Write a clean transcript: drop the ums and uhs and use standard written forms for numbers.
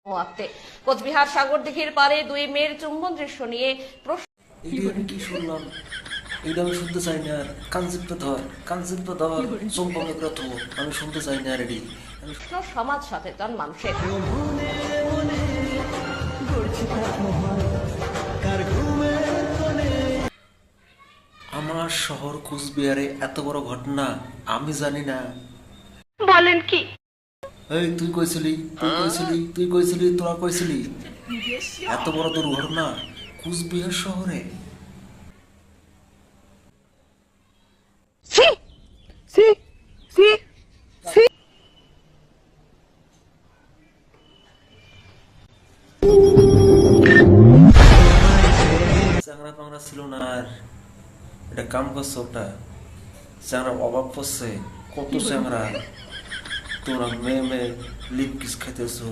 মোয়াক্তে কোচবিহার সাগরদিঘির পারে দুই মেয়ের চুম্বন দৃশ্য নিয়ে আমি কি শুনলাম? এটা আমি শুনতে চাই না আর। কানসিপ্ট ধর চম্পকের কথা আমি শুনতে চাই না আর এটি প্রশ্ন সমাজ সচেতন মানুষের। আমার শহর কোচবিহারে এত বড় ঘটনা আমি জানি না। বলেন কি? এই তুই কইছিলি তোরা কইছিলি এত বড় দুর্ঘটনা কোচবিহার শহরে। চ্যাংরা পাংরা ছিল না আর এটা কাম করছে ওটা চ্যাংরা অভাব পড়ছে কত চ্যাংরা তোরা মেয়ে লিপ কিস খাইতেছো